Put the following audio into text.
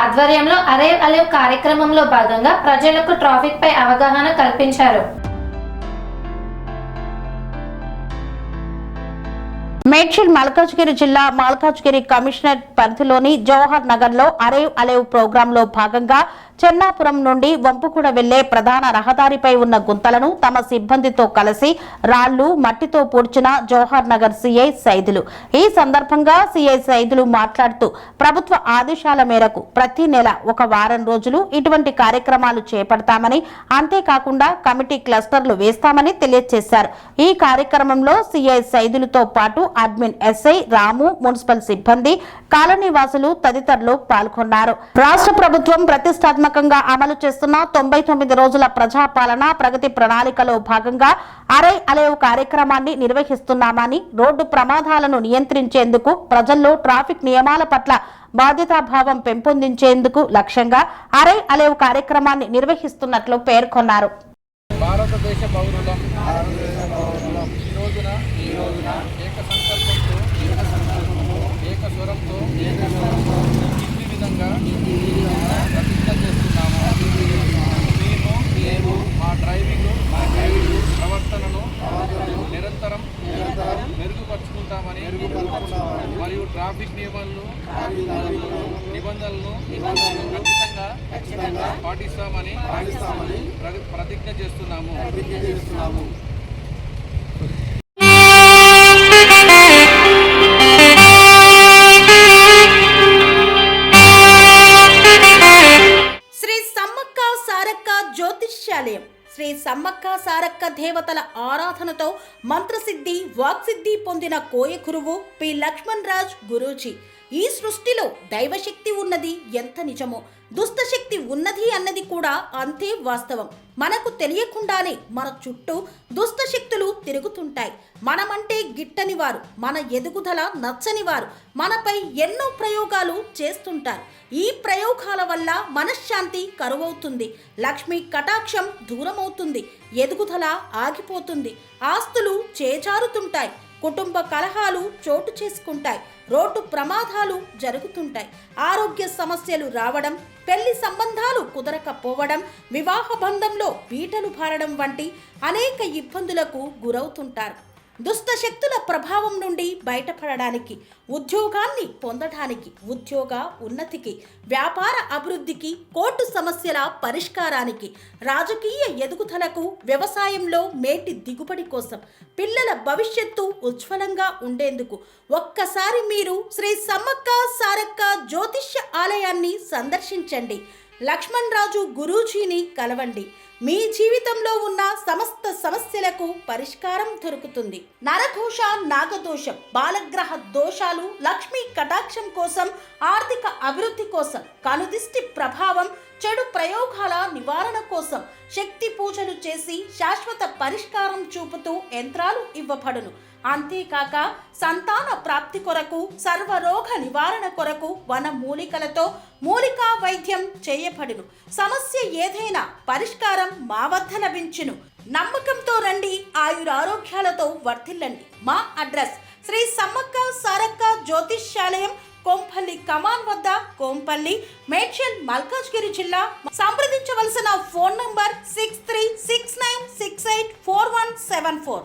ఆధ్వర్యంలో arrive alive కార్యక్రమంలో భాగంగా ప్రజలకు ట్రాఫిక్ పై అవగాహన కల్పించారు. మేడ్చల్ మల్కాజ్గిరి జిల్లా మల్కాజ్గిరి కమిషనర్ పరిధిలోని జవహర్ నగర్ లో అరైవ్ అలైవ్ ప్రోగ్రామ్ లో భాగంగా చెన్నాపురం నుండి వంపుకూడ వెళ్లే ప్రధాన రహదారిపై ఉన్న గుంతలను తమ సిబ్బందితో కలిసి రాళ్లు మట్టితో పూడ్చిన జవహర్ నగర్ సిఐ సైదులు. ఈ సందర్భంగా సిఐ సైదులు మాట్లాడుతూ ప్రభుత్వ ఆదేశాల మేరకు ప్రతి నెల ఒక వారం రోజులు ఇటువంటి కార్యక్రమాలు చేపడతామని, అంతేకాకుండా కమిటీ క్లస్టర్లు వేస్తామని తెలియజేశారు. ఈ కార్యక్రమంలో సిఐ సైదులతో పాటు అడ్మిన్ ఎస్ఐ రాము, మున్సిపల్ సిబ్బంది, కాలనీ వాసులు తదితరులు పాల్గొన్నారు. రాష్ట్ర ప్రభుత్వం ప్రతిష్టాత్మకంగా అమలు చేస్తున్న 99 రోజుల ప్రజాపాలన ప్రగతి ప్రణాళికలో భాగంగా అరైవ్ అలైవ్ కార్యక్రమాన్ని నిర్వహిస్తున్నామని, రోడ్డు ప్రమాదాలను నియంత్రించేందుకు ప్రజల్లో ట్రాఫిక్ నియమాల పట్ల బాధ్యతాభావం పెంపొందించేందుకు లక్ష్యంగా అరైవ్ అలైవ్ కార్యక్రమాన్ని నిర్వహిస్తున్నట్లు పేర్కొన్నారు. భారతదేశ పౌరులం ఈ రోజున ఏక సంకల్పంతో ఏక స్వరంతో ఈ విధంగా ప్రతిజ్ఞ చేస్తున్నాము. మేము మా డ్రైవింగ్ ప్రవర్తనను నిరంతరం మెరుగుపరుచుకుంటామని మరియు ట్రాఫిక్ నిబంధనలను ఖచ్చితంగా పాటిస్తామని ప్రతిజ్ఞ చేస్తున్నాము. జ్యోతిష్యాలయం శ్రీ సమ్మక్క సారక్క దేవతల ఆరాధనతో మంత్రసిద్ధి, వాక్సిద్ధి పొందిన కోయకురువు పి లక్ష్మణ్ రాజ్ గురూజీ. ఈ సృష్టిలో దైవశక్తి ఉన్నది ఎంత నిజమో, దుష్టశక్తి ఉన్నది అన్నది కూడా అంతే వాస్తవం. మనకు తెలియకుండానే మన చుట్టూ దుష్టశక్తులు తిరుగుతుంటాయి. మనమంటే గిట్టని వారు, మన ఎదుగుదల నచ్చని వారు మనపై ఎన్నో ప్రయోగాలు చేస్తుంటారు. ఈ ప్రయోగాల వల్ల మనశ్శాంతి కరువవుతుంది, లక్ష్మీ కటాక్షం దూరమవుతుంది, ఎదుగుదల ఆగిపోతుంది, ఆస్తులు చేజారుతుంటాయి, కుటుంబ కలహాలు చోటు చేసుకుంటాయి, రోడ్డు ప్రమాదాలు జరుగుతుంటాయి, ఆరోగ్య సమస్యలు రావడం, పెళ్లి సంబంధాలు కుదరకపోవడం, వివాహ బంధంలో బీటలు భారడం వంటి అనేక ఇబ్బందులకు గురవుతుంటారు. దుష్ట శక్తుల ప్రభావం నుండి బయటపడడానికి, ఉద్యోగాన్ని పొందడానికి, ఉద్యోగ ఉన్నతికి, వ్యాపార అభివృద్ధికి, కోర్టు సమస్యల పరిష్కారానికి, రాజకీయ ఎదుగుదలకు, వ్యవసాయంలో మేటి దిగుబడి కోసం, పిల్లల భవిష్యత్తు ఉజ్వలంగా ఉండేందుకు ఒక్కసారి మీరు శ్రీ సమ్మక్క సారక్క జ్యోతిష్య ఆలయాన్ని సందర్శించండి. లక్ష్మణ్ రాజు గురూజీని కలవండి. మీ జీవితంలో ఉన్న సమస్త సమస్యలకు పరిష్కారం దొరుకుతుంది. నరఘోష, నాగదోషం, బాలగ్రహ దోషాలు, లక్ష్మీ కటాక్షం కోసం, ఆర్థిక అభివృద్ధి కోసం, కనుదిష్టి ప్రభావం, చెడు ప్రయోగాల నివారణ కోసం శక్తి పూజలు చేసి శాశ్వత పరిష్కారం చూపుతూ యంత్రాలు ఇవ్వబడును. అంతేకాక సంతాన ప్రాప్తి కొరకు, సర్వరోగ నివారణ కొరకు వన మూలికలతో మూలికా వైద్యం చేయబడును. సమస్య ఏదైనా పరిష్కారం మా వద్ద లభించును. నమ్మకంతో రండి, ఆయురారోగ్యాలతో వర్ధిల్లండి. మా అడ్రస్ శ్రీ సమ్మక్క సారక్క జ్యోతిష్యాలయం, కోంపల్లి కమాన్ వద్ద, కోంపల్లి, మేడ్చల్, మల్కాజ్గిరి జిల్లా. సంప్రదించవలసిన ఫోన్ నంబర్ 6369684174.